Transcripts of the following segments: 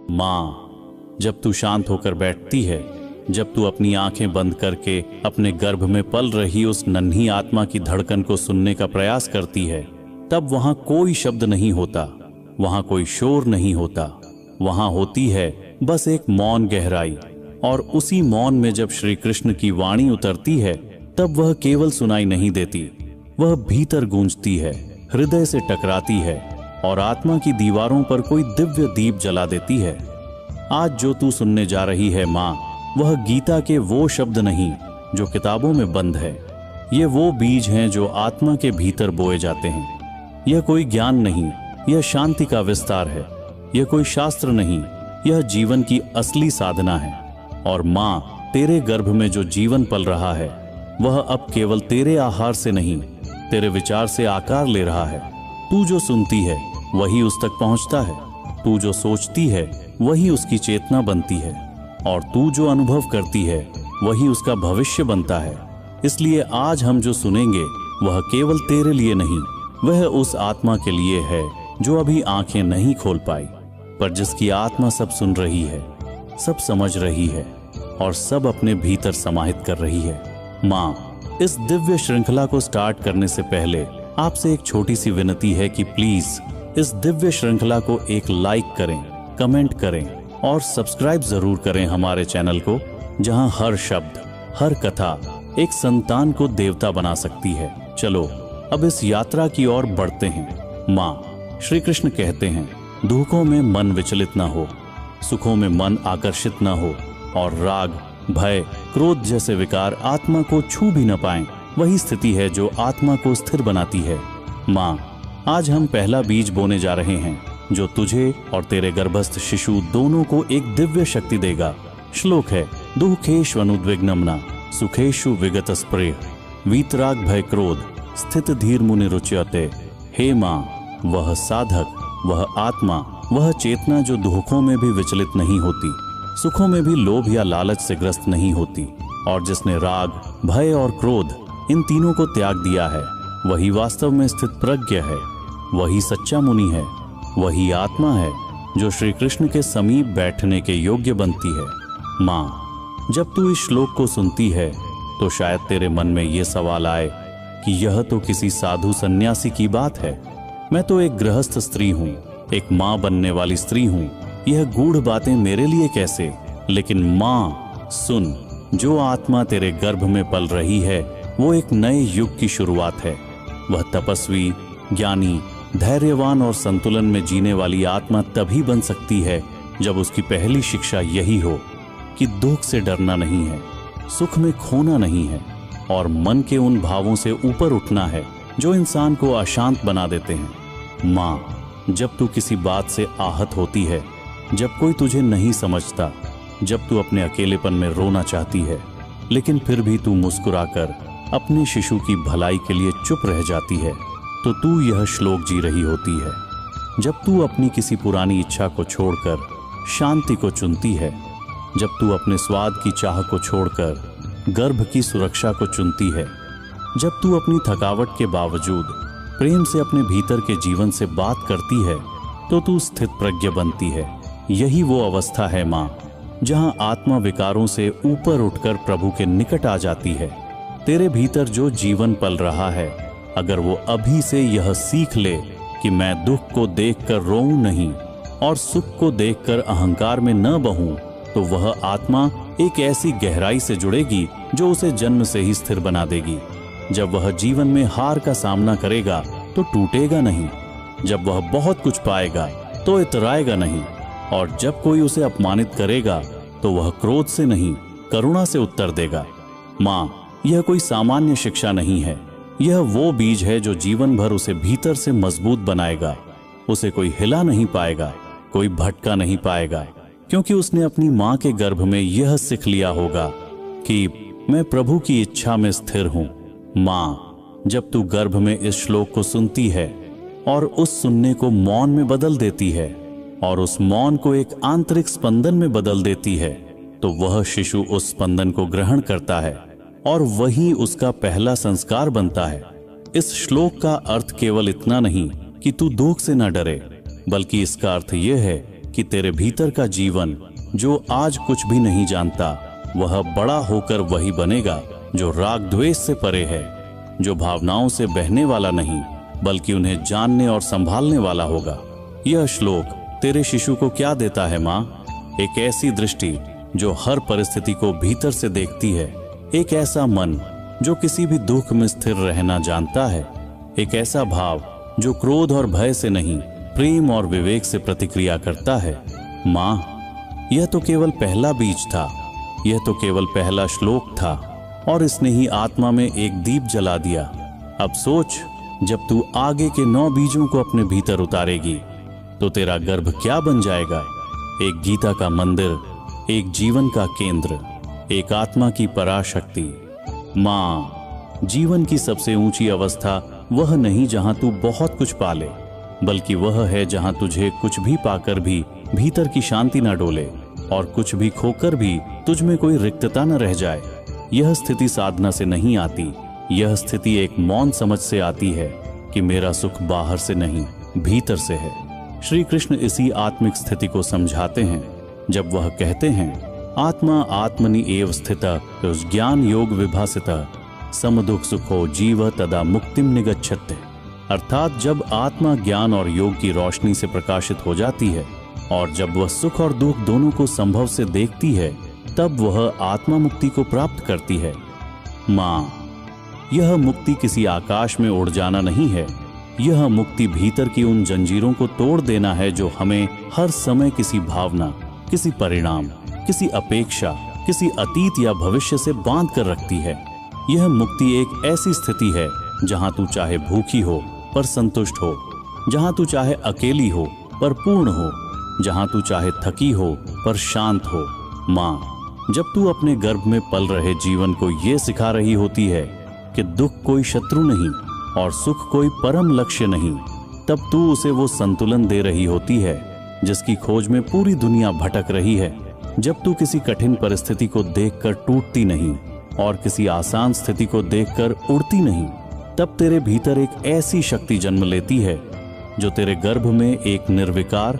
माँ, जब तू शांत होकर बैठती है, जब तू अपनी आंखें बंद करके अपने गर्भ में पल रही उस नन्ही आत्मा की धड़कन को सुनने का प्रयास करती है, तब वहां कोई शब्द नहीं होता, वहां कोई शोर नहीं होता। वहां होती है बस एक मौन गहराई। और उसी मौन में जब श्री कृष्ण की वाणी उतरती है, तब वह केवल सुनाई नहीं देती, वह भीतर गूंजती है, हृदय से टकराती है और आत्मा की दीवारों पर कोई दिव्य दीप जला देती है। आज जो तू सुनने जा रही है माँ, वह गीता के वो शब्द नहीं जो किताबों में बंद है। ये वो बीज हैं जो आत्मा के भीतर बोए जाते हैं। यह कोई ज्ञान नहीं, यह शांति का विस्तार है। यह कोई शास्त्र नहीं, यह जीवन की असली साधना है। और माँ, तेरे गर्भ में जो जीवन पल रहा है, वह अब केवल तेरे आहार से नहीं, तेरे विचार से आकार ले रहा है। तू जो सुनती है वही उस तक पहुंचता है, तू जो सोचती है वही उसकी चेतना बनती है, और तू जो अनुभव करती है वही उसका भविष्य बनता है। इसलिए आज हम जो सुनेंगे वह केवल तेरे लिए नहीं, वह उस आत्मा के लिए है जो अभी आंखें नहीं खोल पाई, पर जिसकी आत्मा सब सुन रही है, सब समझ रही है और सब अपने भीतर समाहित कर रही है। माँ, इस दिव्य श्रृंखला को स्टार्ट करने से पहले आपसे एक छोटी सी विनती है कि प्लीज इस दिव्य श्रृंखला को एक लाइक करें, कमेंट करें और सब्सक्राइब जरूर करें हमारे चैनल को, जहां हर शब्द, हर कथा एक संतान को देवता बना सकती है। चलो अब इस यात्रा की ओर बढ़ते हैं। माँ, श्री कृष्ण कहते हैं, दुखों में मन विचलित न हो, सुखों में मन आकर्षित न हो, और राग, भय, क्रोध जैसे विकार आत्मा को छू भी न पाएं, वही स्थिति है जो आत्मा को स्थिर बनाती है। माँ, आज हम पहला बीज बोने जा रहे हैं जो तुझे और तेरे गर्भस्थ शिशु दोनों को एक दिव्य शक्ति देगा। श्लोक है, दुखेष्वनुद्विग्नम्ना सुखेषु विगत स्प्रेह वीतराग भय क्रोध स्थित धीर मुनि रुच्यते। हे माँ, वह साधक, वह आत्मा, वह चेतना जो दुखों में भी विचलित नहीं होती, सुखों में भी लोभ या लालच से ग्रस्त नहीं होती, और जिसने राग, भय और क्रोध इन तीनों को त्याग दिया है, वही वास्तव में स्थित प्रज्ञ है, वही सच्चा मुनि है, वही आत्मा है जो श्री कृष्ण के समीप बैठने के योग्य बनती है। माँ, जब तू इस श्लोक को सुनती है तो शायद तेरे मन में ये सवाल आए कि यह तो किसी साधु सन्यासी की बात है, मैं तो एक गृहस्थ स्त्री हूँ, एक माँ बनने वाली स्त्री हूँ, यह गूढ़ बातें मेरे लिए कैसे? लेकिन माँ सुन, जो आत्मा तेरे गर्भ में पल रही है वो एक नए युग की शुरुआत है। वह तपस्वी, ज्ञानी, धैर्यवान और संतुलन में जीने वाली आत्मा तभी बन सकती है जब उसकी पहली शिक्षा यही हो कि दुख से डरना नहीं है, सुख में खोना नहीं है, और मन के उन भावों से ऊपर उठना है जो इंसान को अशांत बना देते हैं। माँ, जब तू किसी बात से आहत होती है, जब कोई तुझे नहीं समझता, जब तू अपने अकेलेपन में रोना चाहती है, लेकिन फिर भी तू मुस्कुराकर अपने शिशु की भलाई के लिए चुप रह जाती है, तो तू यह श्लोक जी रही होती है। जब तू अपनी किसी पुरानी इच्छा को छोड़कर शांति को चुनती है, जब तू अपने स्वाद की चाह को छोड़कर गर्भ की सुरक्षा को चुनती है, जब तू अपनी थकावट के बावजूद प्रेम से अपने भीतर के जीवन से बात करती है, तो तू स्थित प्रज्ञ बनती है। यही वो अवस्था है माँ, जहाँ आत्मा विकारों से ऊपर उठकर प्रभु के निकट आ जाती है। तेरे भीतर जो जीवन पल रहा है, अगर वो अभी से यह सीख ले कि मैं दुख को देखकर रोऊं नहीं और सुख को देखकर अहंकार में न बहूं, तो वह आत्मा एक ऐसी गहराई से जुड़ेगी जो उसे जन्म से ही स्थिर बना देगी। जब वह जीवन में हार का सामना करेगा तो टूटेगा नहीं, जब वह बहुत कुछ पाएगा तो इतराएगा नहीं, और जब कोई उसे अपमानित करेगा तो वह क्रोध से नहीं, करुणा से उत्तर देगा। माँ, यह कोई सामान्य शिक्षा नहीं है, यह वो बीज है जो जीवन भर उसे भीतर से मजबूत बनाएगा। उसे कोई हिला नहीं पाएगा, कोई भटका नहीं पाएगा, क्योंकि उसने अपनी माँ के गर्भ में यह सीख लिया होगा कि मैं प्रभु की इच्छा में स्थिर हूँ। माँ, जब तू गर्भ में इस श्लोक को सुनती है और उस सुनने को मौन में बदल देती है और उस मौन को एक आंतरिक स्पंदन में बदल देती है, तो वह शिशु उस स्पंदन को ग्रहण करता है और वही उसका पहला संस्कार बनता है। इस श्लोक का अर्थ केवल इतना नहीं कि तू दुख से न डरे, बल्कि इसका अर्थ यह है कि तेरे भीतर का जीवन जो आज कुछ भी नहीं जानता, वह बड़ा होकर वही बनेगा जो राग द्वेष से परे है, जो भावनाओं से बहने वाला नहीं बल्कि उन्हें जानने और संभालने वाला होगा। यह श्लोक तेरे शिशु को क्या देता है माँ? एक ऐसी दृष्टि जो हर परिस्थिति को भीतर से देखती है, एक ऐसा मन जो किसी भी दुख में स्थिर रहना जानता है, एक ऐसा भाव जो क्रोध और भय से नहीं प्रेम और विवेक से प्रतिक्रिया करता है। माँ, यह तो केवल पहला बीज था, यह तो केवल पहला श्लोक था और इसने ही आत्मा में एक दीप जला दिया। अब सोच, जब तू आगे के 9 बीजों को अपने भीतर उतारेगी तो तेरा गर्भ क्या बन जाएगा? एक गीता का मंदिर, एक जीवन का केंद्र, एक आत्मा की पराशक्ति। माँ, जीवन की सबसे ऊंची अवस्था वह नहीं जहां तू बहुत कुछ पाले, बल्कि वह है जहां तुझे कुछ भी पाकर भी भीतर की शांति न डोले और कुछ भी खोकर भी तुझ में कोई रिक्तता न रह जाए। यह स्थिति साधना से नहीं आती, यह स्थिति एक मौन समझ से आती है कि मेरा सुख बाहर से नहीं भीतर से है। श्री कृष्ण इसी आत्मिक स्थिति को समझाते हैं जब वह कहते हैं, आत्मा आत्मनि एव स्थितः ज्ञान योग विभासितः समदुख सुखो जीव तदा मुक्तिम निगच्छते। अर्थात जब आत्मा ज्ञान और योग की रोशनी से प्रकाशित हो जाती है और जब वह सुख और दुख दोनों को संभव से देखती है, तब वह आत्मा मुक्ति को प्राप्त करती है। माँ, यह मुक्ति किसी आकाश में उड़ जाना नहीं है, यह मुक्ति भीतर की उन जंजीरों को तोड़ देना है जो हमें हर समय किसी भावना, किसी परिणाम, किसी अपेक्षा, किसी अतीत या भविष्य से बांध कर रखती है। यह मुक्ति एक ऐसी स्थिति है जहां तू चाहे भूखी हो पर संतुष्ट हो, जहां तू चाहे अकेली हो पर पूर्ण हो, जहां तू चाहे थकी हो पर शांत हो। माँ, जब तू अपने गर्भ में पल रहे जीवन को ये सिखा रही होती है कि दुख कोई शत्रु नहीं और सुख कोई परम लक्ष्य नहीं, तब तू उसे वो संतुलन दे रही होती है जिसकी खोज में पूरी दुनिया भटक रही है। जब तू किसी कठिन परिस्थिति को देखकर टूटती नहीं और किसी आसान स्थिति को देखकर उड़ती नहीं, तब तेरे भीतर एक ऐसी शक्ति जन्म लेती है जो तेरे गर्भ में एक निर्विकार,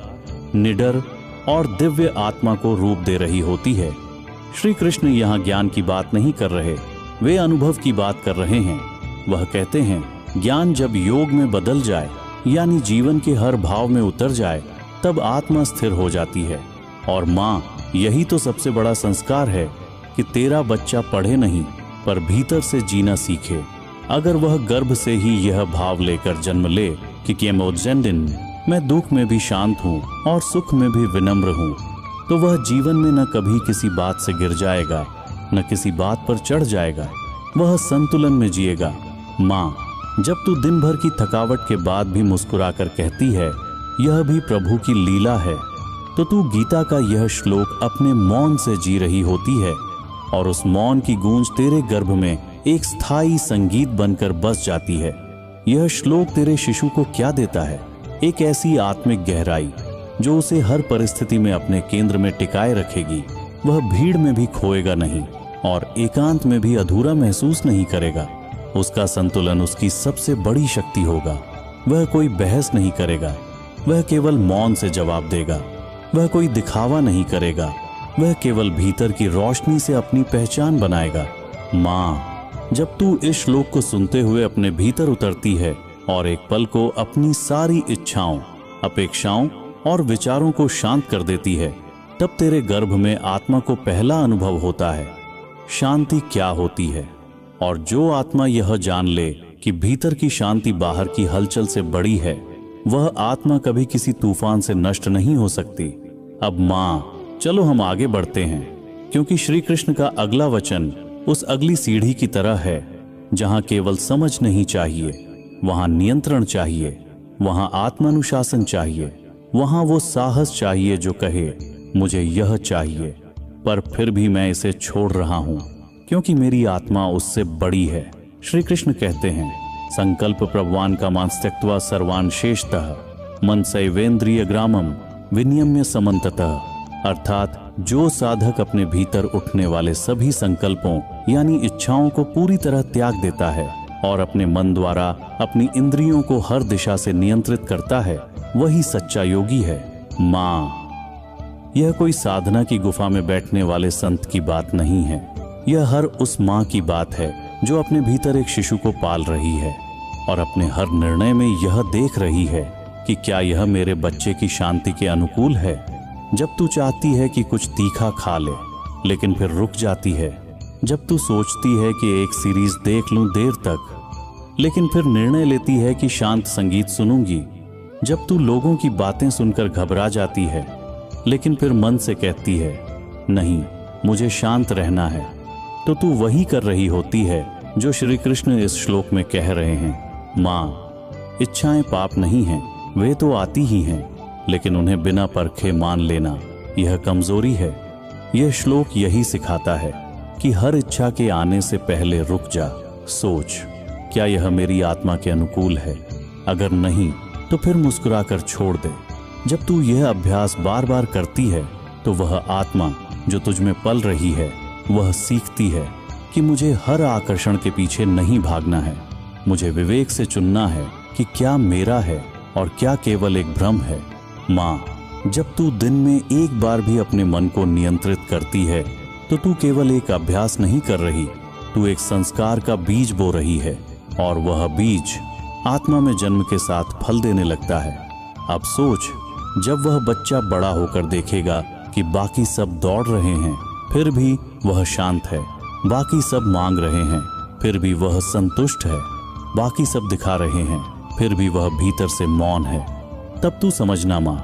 निडर और दिव्य आत्मा को रूप दे रही होती है। श्री कृष्ण यहाँ ज्ञान की बात नहीं कर रहे, वे अनुभव की बात कर रहे हैं। वह कहते हैं, ज्ञान जब योग में बदल जाए, यानी जीवन के हर भाव में उतर जाए, तब आत्मा स्थिर हो जाती है। और माँ, यही तो सबसे बड़ा संस्कार है कि तेरा बच्चा पढ़े नहीं पर भीतर से जीना सीखे। अगर वह गर्भ से ही यह भाव लेकर जन्म ले कि केमोजेंडिन, मैं दुख में भी शांत हूँ और सुख में भी विनम्र हूँ, तो वह जीवन में न कभी किसी बात से गिर जाएगा, न किसी बात पर चढ़ जाएगा, वह संतुलन में जिएगा। माँ, जब तू दिन भर की थकावट के बाद भी मुस्कुराकर कहती है यह भी प्रभु की लीला है, तो तू गीता का यह श्लोक अपने मौन से जी रही होती है और उस मौन की गूंज तेरे गर्भ में एक स्थायी संगीत बनकर बस जाती है। यह श्लोक तेरे शिशु को क्या देता है? एक ऐसी आत्मिक गहराई जो उसे हर परिस्थिति में अपने केंद्र में टिकाए रखेगी। वह भीड़ में भी खोएगा नहीं और एकांत में भी अधूरा महसूस नहीं करेगा। उसका संतुलन उसकी सबसे बड़ी शक्ति होगा। वह कोई बहस नहीं करेगा, वह केवल मौन से जवाब देगा। वह कोई दिखावा नहीं करेगा, वह केवल भीतर की रोशनी से अपनी पहचान बनाएगा। माँ, जब तू इस श्लोक को सुनते हुए अपने भीतर उतरती है और एक पल को अपनी सारी इच्छाओं, अपेक्षाओं और विचारों को शांत कर देती है, तब तेरे गर्भ में आत्मा को पहला अनुभव होता है शांति क्या होती है। और जो आत्मा यह जान ले कि भीतर की शांति बाहर की हलचल से बड़ी है, वह आत्मा कभी किसी तूफान से नष्ट नहीं हो सकती। अब माँ, चलो हम आगे बढ़ते हैं, क्योंकि श्री कृष्ण का अगला वचन उस अगली सीढ़ी की तरह है जहां केवल समझ नहीं चाहिए, वहां नियंत्रण चाहिए, वहां आत्मानुशासन चाहिए, वहां वो साहस चाहिए जो कहे मुझे यह चाहिए पर फिर भी मैं इसे छोड़ रहा हूं क्योंकि मेरी आत्मा उससे बड़ी है। श्री कृष्ण कहते हैं, संकल्प प्रभवान का मांस त्यक्त्वा सर्वान शेषतः मन सैवेंद्रिय ग्रामम विनियम्य समन्ततः। अर्थात जो साधक अपने भीतर उठने वाले सभी संकल्पों यानी इच्छाओं को पूरी तरह त्याग देता है और अपने मन द्वारा अपनी इंद्रियों को हर दिशा से नियंत्रित करता है, वही सच्चा योगी है। माँ, यह कोई साधना की गुफा में बैठने वाले संत की बात नहीं है। यह हर उस माँ की बात है जो अपने भीतर एक शिशु को पाल रही है और अपने हर निर्णय में यह देख रही है कि क्या यह मेरे बच्चे की शांति के अनुकूल है। जब तू चाहती है कि कुछ तीखा खा ले लेकिन फिर रुक जाती है, जब तू सोचती है कि एक सीरीज देख लूं देर तक लेकिन फिर निर्णय लेती है कि शांत संगीत सुनूंगी, जब तू लोगों की बातें सुनकर घबरा जाती है लेकिन फिर मन से कहती है नहीं, मुझे शांत रहना है, तो तू वही कर रही होती है जो श्री कृष्ण इस श्लोक में कह रहे हैं। माँ, इच्छाएं पाप नहीं हैं, वे तो आती ही हैं, लेकिन उन्हें बिना परखे मान लेना यह कमजोरी है। यह श्लोक यही सिखाता है कि हर इच्छा के आने से पहले रुक जा, सोच क्या यह मेरी आत्मा के अनुकूल है। अगर नहीं तो फिर मुस्कुराकर छोड़ दे। जब तू यह अभ्यास बार बार करती है तो वह आत्मा जो तुझ में पल रही है वह सीखती है कि मुझे हर आकर्षण के पीछे नहीं भागना है, मुझे विवेक से चुनना है कि क्या मेरा है और क्या केवल एक भ्रम है। माँ, जब तू दिन में एक बार भी अपने मन को नियंत्रित करती है तो तू केवल एक अभ्यास नहीं कर रही, तू एक संस्कार का बीज बो रही है और वह बीज आत्मा में जन्म के साथ फल देने लगता है। अब सोच, जब वह बच्चा बड़ा होकर देखेगा कि बाकी सब दौड़ रहे हैं फिर भी वह शांत है, बाकी सब मांग रहे हैं फिर भी वह संतुष्ट है, बाकी सब दिखा रहे हैं फिर भी वह भीतर से मौन है, तब तू समझना माँ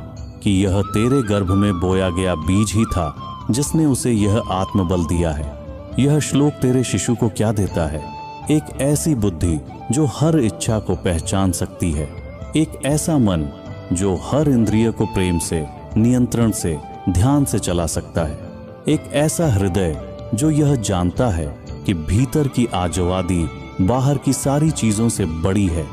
कि यह तेरे गर्भ में बोया गया बीज ही था जिसने उसे यह आत्मबल दिया है। यह श्लोक तेरे शिशु को क्या देता है? एक ऐसी बुद्धि जो हर इच्छा को पहचान सकती है, एक ऐसा मन जो हर इंद्रिय को प्रेम से, नियंत्रण से, ध्यान से चला सकता है, एक ऐसा हृदय जो यह जानता है कि भीतर की आजवादी बाहर की सारी चीजों से बड़ी है।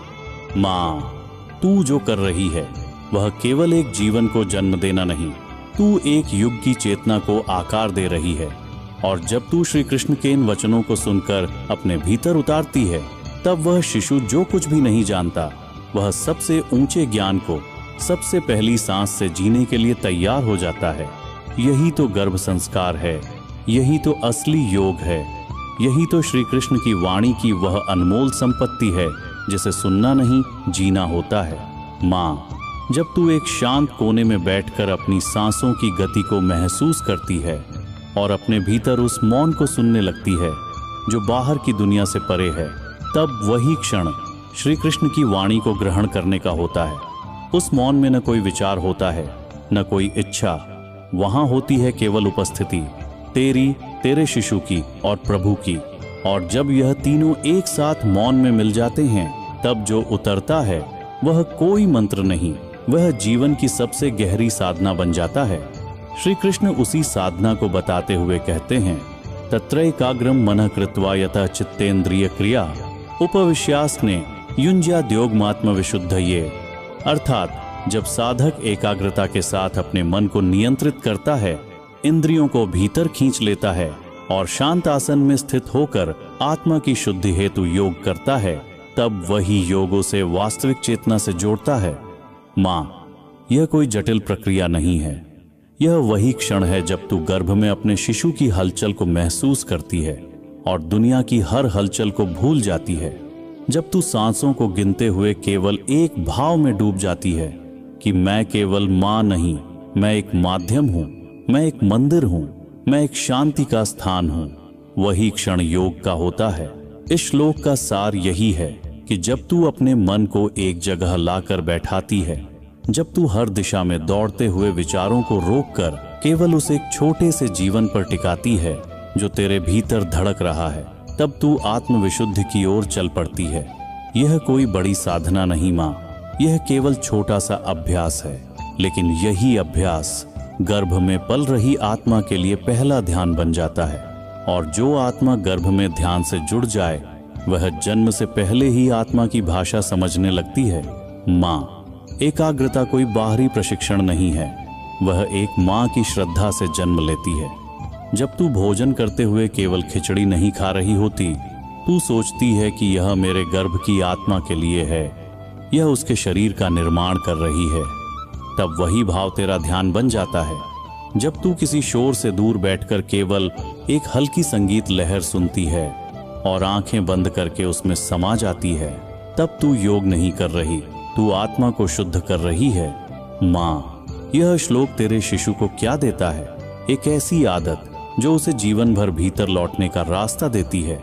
माँ, तू जो कर रही है वह केवल एक जीवन को जन्म देना नहीं, तू एक युग की चेतना को आकार दे रही है। और जब तू श्री कृष्ण के इन वचनों को सुनकर अपने भीतर उतारती है तब वह शिशु जो कुछ भी नहीं जानता वह सबसे ऊंचे ज्ञान को सबसे पहली सांस से जीने के लिए तैयार हो जाता है। यही तो गर्भ संस्कार है, यही तो असली योग है, यही तो श्री कृष्ण की वाणी की वह अनमोल संपत्ति है जिसे सुनना नहीं जीना होता है। माँ, जब तू एक शांत कोने में बैठकर अपनी सांसों की गति को महसूस करती है और अपने भीतर उस मौन को सुनने लगती है जो बाहर की दुनिया से परे है, तब वही क्षण श्री कृष्ण की वाणी को ग्रहण करने का होता है। उस मौन में न कोई विचार होता है, न कोई इच्छा, वहां होती है केवल उपस्थिति तेरी, तेरे शिशु की और प्रभु की। और जब यह तीनों एक साथ मौन में मिल जाते हैं तब जो उतरता है वह कोई मंत्र नहीं, वह जीवन की सबसे गहरी साधना बन जाता है। श्री कृष्ण उसी साधना को बताते हुए कहते हैं, तत्रैकाग्रम मनः कृत्वा यतः चित्तेन्द्रिय क्रिया उपविश्यास्ने युञ्ज्याद्योगमात्म विशुद्धये। अर्थात जब साधक एकाग्रता के साथ अपने मन को नियंत्रित करता है, इंद्रियों को भीतर खींच लेता है और शांत आसन में स्थित होकर आत्मा की शुद्धि हेतु योग करता है, तब वही योग उसे वास्तविक चेतना से जोड़ता है। माँ, यह कोई जटिल प्रक्रिया नहीं है, यह वही क्षण है जब तू गर्भ में अपने शिशु की हलचल को महसूस करती है और दुनिया की हर हलचल को भूल जाती है, जब तू सांसों को गिनते हुए केवल एक भाव में डूब जाती है कि मैं केवल माँ नहीं, मैं एक माध्यम हूँ, मैं एक मंदिर हूँ, मैं एक शांति का स्थान हूँ। वही क्षण योग का होता है। इस श्लोक का सार यही है कि जब तू अपने मन को एक जगह लाकर बैठाती है, जब तू हर दिशा में दौड़ते हुए विचारों को रोककर केवल उस एक छोटे से जीवन पर टिकाती है जो तेरे भीतर धड़क रहा है, तब तू आत्मविशुद्धि की ओर चल पड़ती है। यह कोई बड़ी साधना नहीं माँ, यह केवल छोटा सा अभ्यास है, लेकिन यही अभ्यास गर्भ में पल रही आत्मा के लिए पहला ध्यान बन जाता है। और जो आत्मा गर्भ में ध्यान से जुड़ जाए वह जन्म से पहले ही आत्मा की भाषा समझने लगती है। माँ, एकाग्रता कोई बाहरी प्रशिक्षण नहीं है, वह एक माँ की श्रद्धा से जन्म लेती है। जब तू भोजन करते हुए केवल खिचड़ी नहीं खा रही होती, तू सोचती है कि यह मेरे गर्भ की आत्मा के लिए है, यह उसके शरीर का निर्माण कर रही है, तब वही भाव तेरा ध्यान बन जाता है। जब तू किसी शोर से दूर बैठकर केवल एक हल्की संगीत लहर सुनती है और आंखें बंद करके उसमें समा जाती है, तब तू योग नहीं कर रही, तू आत्मा को शुद्ध कर रही है। माँ, यह श्लोक तेरे शिशु को क्या देता है? एक ऐसी आदत जो उसे जीवन भर भीतर लौटने का रास्ता देती है।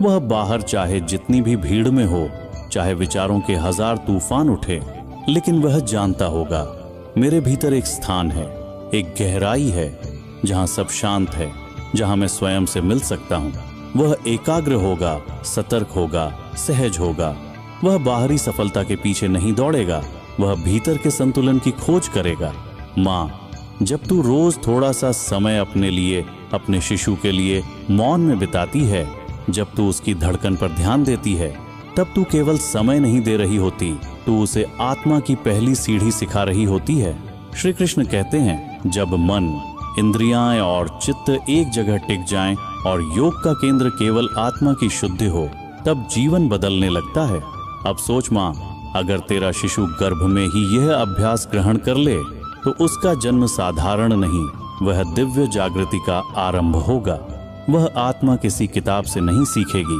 वह बाहर चाहे जितनी भी भीड़ में हो, चाहे विचारों के 1000 तूफान उठे, लेकिन वह जानता होगा मेरे भीतर एक स्थान है, एक गहराई है जहां सब शांत है, जहां मैं स्वयं से मिल सकता हूं। वह एकाग्र होगा, सतर्क होगा, सहज होगा। वह बाहरी सफलता के पीछे नहीं दौड़ेगा, वह भीतर के संतुलन की खोज करेगा। माँ, जब तू रोज थोड़ा सा समय अपने लिए, अपने शिशु के लिए मौन में बिताती है, जब तू उसकी धड़कन पर ध्यान देती है, तब तू केवल समय नहीं दे रही होती, तू उसे आत्मा की पहली सीढ़ी सिखा रही होती है। श्री कृष्ण कहते हैं, जब मन, इंद्रियां और चित्त एक जगह टिक जाएं और योग का केंद्र केवल आत्मा की शुद्धि हो, तब जीवन बदलने लगता है। अब सोच माँ, अगर तेरा शिशु गर्भ में ही यह अभ्यास ग्रहण कर ले तो उसका जन्म साधारण नहीं, वह दिव्य जागृति का आरंभ होगा। वह आत्मा किसी किताब से नहीं सीखेगी,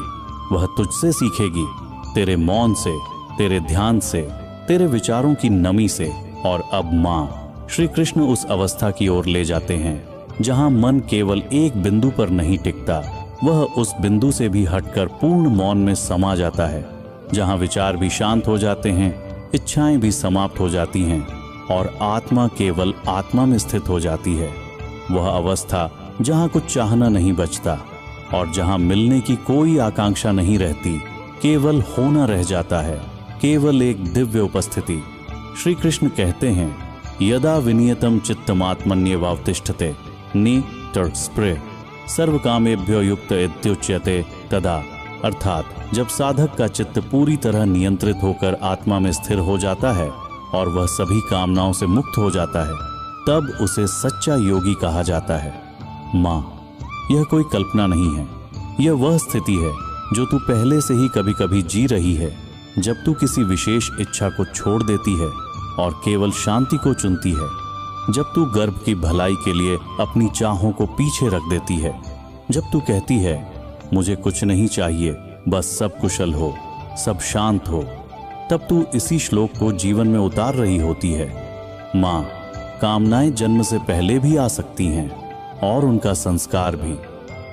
वह तुझसे सीखेगी, तेरे मौन से, तेरे ध्यान से, तेरे विचारों की नमी से। और अब माँ, श्री कृष्ण उस अवस्था की ओर ले जाते हैं जहां मन केवल एक बिंदु पर नहीं टिकता, वह उस बिंदु से भी हटकर पूर्ण मौन में समा जाता है, जहां विचार भी शांत हो जाते हैं, इच्छाएं भी समाप्त हो जाती हैं और आत्मा केवल आत्मा में स्थित हो जाती है। वह अवस्था जहां कुछ चाहना नहीं बचता और जहां मिलने की कोई आकांक्षा नहीं रहती, केवल होना रह जाता है, केवल एक दिव्य उपस्थिति। श्री कृष्ण कहते हैं, यदा विनियतम चित्तमात्मन्येवावतिष्ठते नितर्स्पृह सर्वकामेभ्यो युक्त इत्युच्यते तदा। अर्थात जब साधक का चित्त पूरी तरह नियंत्रित होकर आत्मा में स्थिर हो जाता है और वह सभी कामनाओं से मुक्त हो जाता है, तब उसे सच्चा योगी कहा जाता है। माँ, यह कोई कल्पना नहीं है, यह वह स्थिति है जो तू पहले से ही कभी कभी जी रही है। जब तू किसी विशेष इच्छा को छोड़ देती है और केवल शांति को चुनती है, जब तू गर्भ की भलाई के लिए अपनी चाहों को पीछे रख देती है, जब तू कहती है मुझे कुछ नहीं चाहिए, बस सब कुशल हो, सब शांत हो, तब तू इसी श्लोक को जीवन में उतार रही होती है। माँ, कामनाएं जन्म से पहले भी आ सकती हैं और उनका संस्कार भी।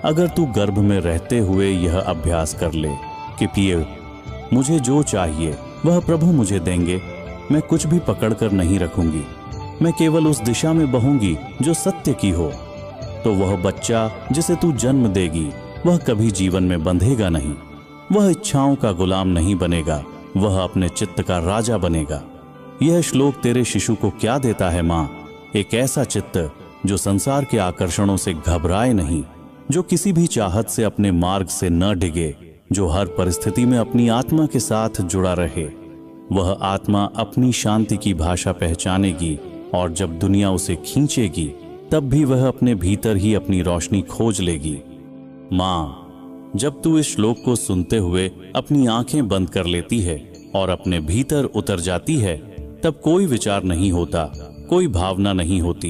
अगर तू गर्भ में रहते हुए यह अभ्यास कर ले कि पिए, मुझे जो चाहिए वह प्रभु मुझे देंगे, मैं कुछ भी पकड़ कर नहीं रखूंगी, मैं केवल उस दिशा में बहूंगी जो सत्य की हो, तो वह बच्चा जिसे तू जन्म देगी वह कभी जीवन में बंधेगा नहीं, वह इच्छाओं का गुलाम नहीं बनेगा, वह अपने चित्त का राजा बनेगा। यह श्लोक तेरे शिशु को क्या देता है माँ? एक ऐसा चित्त जो संसार के आकर्षणों से घबराए नहीं, जो किसी भी चाहत से अपने मार्ग से न डिगे, जो हर परिस्थिति में अपनी आत्मा के साथ जुड़ा रहे। वह आत्मा अपनी शांति की भाषा पहचानेगी और जब दुनिया उसे खींचेगी तब भी वह अपने भीतर ही अपनी रोशनी खोज लेगी। माँ, जब तू इस श्लोक को सुनते हुए अपनी आंखें बंद कर लेती है और अपने भीतर उतर जाती है, तब कोई विचार नहीं होता, कोई भावना नहीं होती,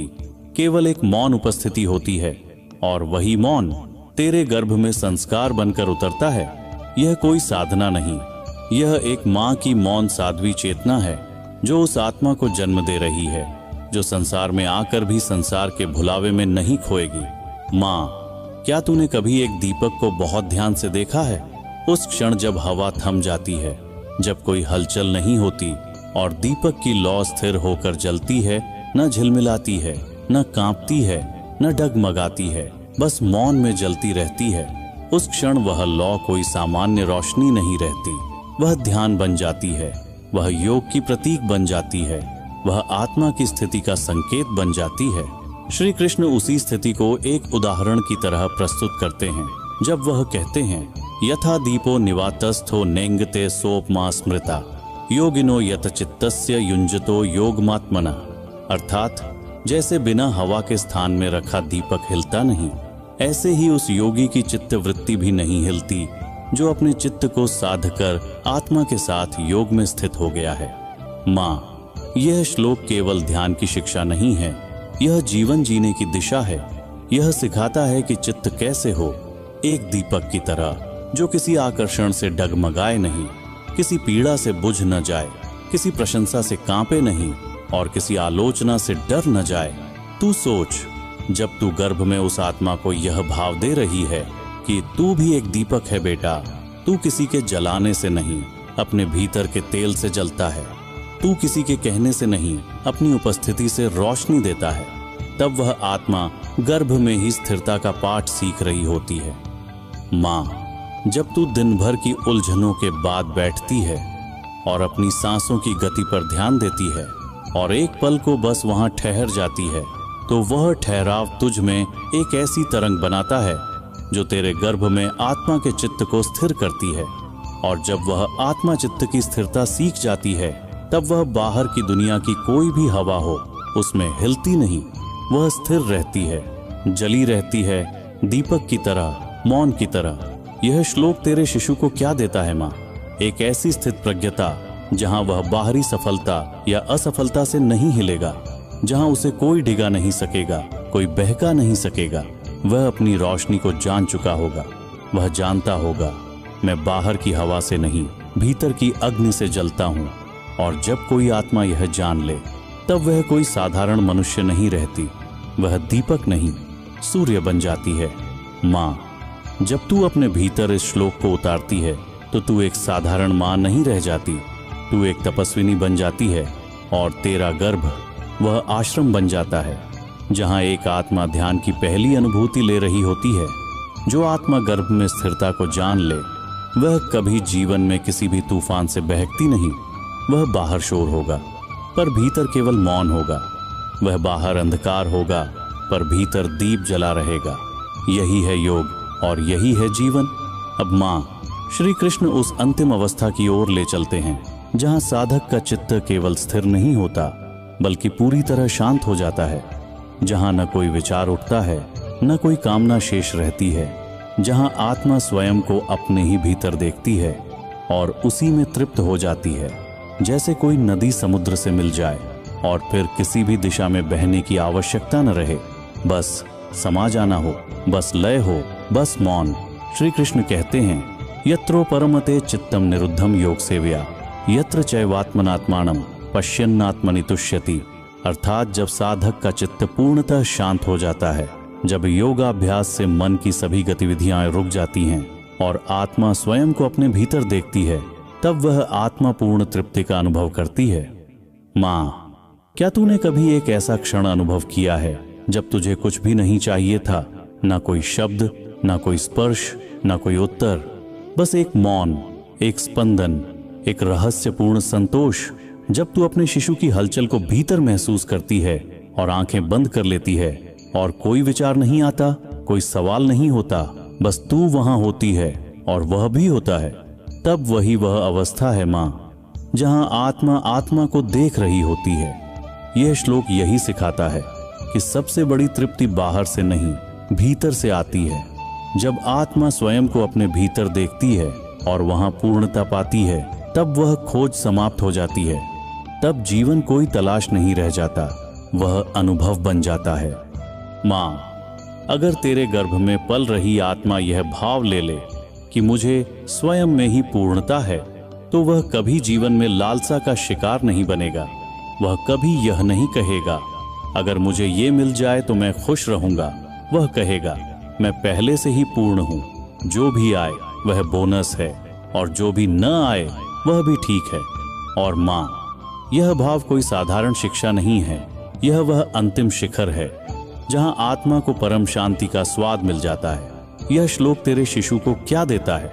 केवल एक मौन उपस्थिति होती है और वही मौन तेरे गर्भ में संस्कार बनकर उतरता है। यह कोई साधना नहीं, यह एक माँ की मौन साध्वी चेतना है जो उस आत्मा को जन्म दे रही है, जो संसार में आकर भी संसार के भुलावे में नहीं खोएगी। माँ, क्या तूने कभी एक दीपक को बहुत ध्यान से देखा है? उस क्षण जब हवा थम जाती है, जब कोई हलचल नहीं होती और दीपक की लौ स्थिर होकर जलती है, न झिलमिलाती है, न कांपती है, न डगमगाती है, बस मौन में जलती रहती है। उस क्षण वह लौ कोई सामान्य रोशनी नहीं रहती, वह ध्यान बन जाती है, वह योग की प्रतीक बन जाती है, वह आत्मा की स्थिति का संकेत बन जाती है। श्री कृष्ण उसी स्थिति को एक उदाहरण की तरह प्रस्तुत करते हैं जब वह कहते हैं, यथा दीपो निवातस्थो नेंगते सोपमा स्मृता योगिनो यत चित्तस्य युंजतो योगमात्मना। अर्थात जैसे बिना हवा के स्थान में रखा दीपक हिलता नहीं, ऐसे ही उस योगी की चित्त वृत्ति भी नहीं हिलती जो अपने चित्त को साध कर आत्मा के साथ योग में स्थित हो गया है। माँ, यह श्लोक केवल ध्यान की शिक्षा नहीं है, यह जीवन जीने की दिशा है। यह सिखाता है कि चित्त कैसे हो, एक दीपक की तरह जो किसी आकर्षण से डगमगाए नहीं, किसी पीड़ा से बुझ न जाए, किसी प्रशंसा से कांपे नहीं और किसी आलोचना से डर न जाए। तू सोच, जब तू गर्भ में उस आत्मा को यह भाव दे रही है कि तू भी एक दीपक है बेटा, तू किसी के जलाने से नहीं, अपने भीतर के तेल से जलता है। तू किसी के कहने से नहीं, अपनी उपस्थिति से रोशनी देता है। तब वह आत्मा गर्भ में ही स्थिरता का पाठ सीख रही होती है। माँ, जब तू दिन भर की उलझनों के बाद बैठती है और अपनी सांसों की गति पर ध्यान देती है और एक पल को बस वहां ठहर जाती है, तो वह ठहराव तुझ में एक ऐसी तरंग बनाता है जो तेरे गर्भ में आत्मा के चित्त को स्थिर करती है। और जब वह आत्मा चित्त की स्थिरता सीख जाती है, तब वह बाहर की दुनिया की कोई भी हवा हो उसमें हिलती नहीं, वह स्थिर रहती है, जली रहती है, दीपक की तरह, मौन की तरह। यह श्लोक तेरे शिशु को क्या देता है माँ? एक ऐसी स्थित प्रज्ञता जहां वह बाहरी सफलता या असफलता से नहीं हिलेगा, जहां उसे कोई डिगा नहीं सकेगा, कोई बहका नहीं सकेगा। वह अपनी रोशनी को जान चुका होगा। वह जानता होगा, मैं बाहर की हवा से नहीं, भीतर की अग्नि से जलता हूं। और जब कोई आत्मा यह जान ले, तब वह कोई साधारण मनुष्य नहीं रहती, वह दीपक नहीं, सूर्य बन जाती है। माँ, जब तू अपने भीतर इस श्लोक को उतारती है, तो तू एक साधारण माँ नहीं रह जाती, तू एक तपस्विनी बन जाती है। और तेरा गर्भ वह आश्रम बन जाता है जहां एक आत्मा ध्यान की पहली अनुभूति ले रही होती है। जो आत्मा गर्भ में स्थिरता को जान ले, वह कभी जीवन में किसी भी तूफान से बहकती नहीं। वह बाहर शोर होगा पर भीतर केवल मौन होगा, वह बाहर अंधकार होगा पर भीतर दीप जला रहेगा। यही है योग और यही है जीवन। अब माँ, श्री कृष्ण उस अंतिम अवस्था की ओर ले चलते हैं जहां साधक का चित्त केवल स्थिर नहीं होता बल्कि पूरी तरह शांत हो जाता है, जहां न कोई विचार उठता है, न कोई कामना शेष रहती है, जहां आत्मा स्वयं को अपने ही भीतर देखती है और उसी में तृप्त हो जाती है। जैसे कोई नदी समुद्र से मिल जाए और फिर किसी भी दिशा में बहने की आवश्यकता न रहे, बस समा जाना हो, बस लय हो, बस मौन। श्री कृष्ण कहते हैं, यत्रो परमते चित्तम निरुद्धम योग सेव्या, यत्र चैवात्मनात्मानं पश्यन्नात्मनि तुष्यति। अर्थात जब साधक का चित्त पूर्णतः शांत हो जाता है, जब योगाभ्यास से मन की सभी गतिविधियां रुक जाती हैं और आत्मा स्वयं को अपने भीतर देखती है, तब वह आत्मा पूर्ण तृप्ति का अनुभव करती है। माँ, क्या तूने कभी एक ऐसा क्षण अनुभव किया है जब तुझे कुछ भी नहीं चाहिए था, ना कोई शब्द, ना कोई स्पर्श, ना कोई उत्तर, बस एक मौन, एक स्पंदन, एक रहस्यपूर्ण संतोष। जब तू अपने शिशु की हलचल को भीतर महसूस करती है और आंखें बंद कर लेती है और कोई विचार नहीं आता, कोई सवाल नहीं होता, बस तू वहां होती है और वह भी होता है, तब वही वह अवस्था है माँ, जहां आत्मा आत्मा को देख रही होती है। यह श्लोक यही सिखाता है कि सबसे बड़ी तृप्ति बाहर से नहीं, भीतर से आती है। जब आत्मा स्वयं को अपने भीतर देखती है और वहां पूर्णता पाती है, तब वह खोज समाप्त हो जाती है। तब जीवन कोई तलाश नहीं रह जाता, वह अनुभव बन जाता है। माँ, अगर तेरे गर्भ में पल रही आत्मा यह भाव ले ले कि मुझे स्वयं में ही पूर्णता है, तो वह कभी जीवन में लालसा का शिकार नहीं बनेगा। वह कभी यह नहीं कहेगा, अगर मुझे ये मिल जाए तो मैं खुश रहूंगा। वह कहेगा, मैं पहले से ही पूर्ण हूं, जो भी आए वह बोनस है और जो भी न आए वह भी ठीक है। और माँ, यह भाव कोई साधारण शिक्षा नहीं है, यह वह अंतिम शिखर है जहां आत्मा को परम शांति का स्वाद मिल जाता है। यह श्लोक तेरे शिशु को क्या देता है?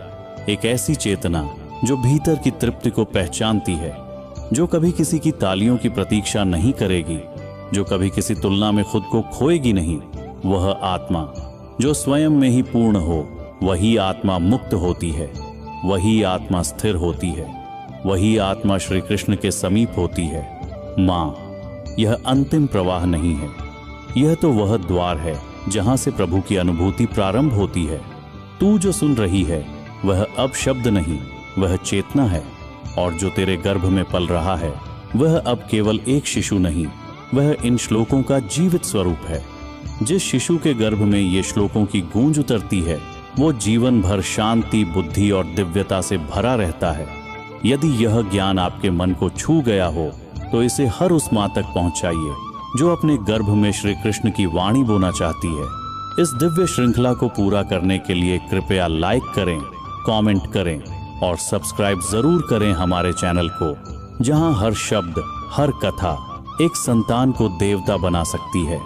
एक ऐसी चेतना जो भीतर की तृप्ति को पहचानती है, जो कभी किसी की तालियों की प्रतीक्षा नहीं करेगी, जो कभी किसी तुलना में खुद को खोएगी नहीं। वह आत्मा जो स्वयं में ही पूर्ण हो, वही आत्मा मुक्त होती है, वही आत्मा स्थिर होती है, वही आत्मा श्री कृष्ण के समीप होती है। माँ, यह अंतिम प्रवाह नहीं है, यह तो वह द्वार है जहां से प्रभु की अनुभूति प्रारंभ होती है। तू जो सुन रही है वह अब शब्द नहीं, वह चेतना है। और जो तेरे गर्भ में पल रहा है वह अब केवल एक शिशु नहीं, वह इन श्लोकों का जीवित स्वरूप है। जिस शिशु के गर्भ में ये श्लोकों की गूंज उतरती है वो जीवन भर शांति, बुद्धि और दिव्यता से भरा रहता है। यदि यह ज्ञान आपके मन को छू गया हो तो इसे हर उस मां तक पहुंचाइए जो अपने गर्भ में श्री कृष्ण की वाणी बोना चाहती है। इस दिव्य श्रृंखला को पूरा करने के लिए कृपया लाइक करें, कमेंट करें और सब्सक्राइब जरूर करें हमारे चैनल को, जहां हर शब्द, हर कथा एक संतान को देवता बना सकती है।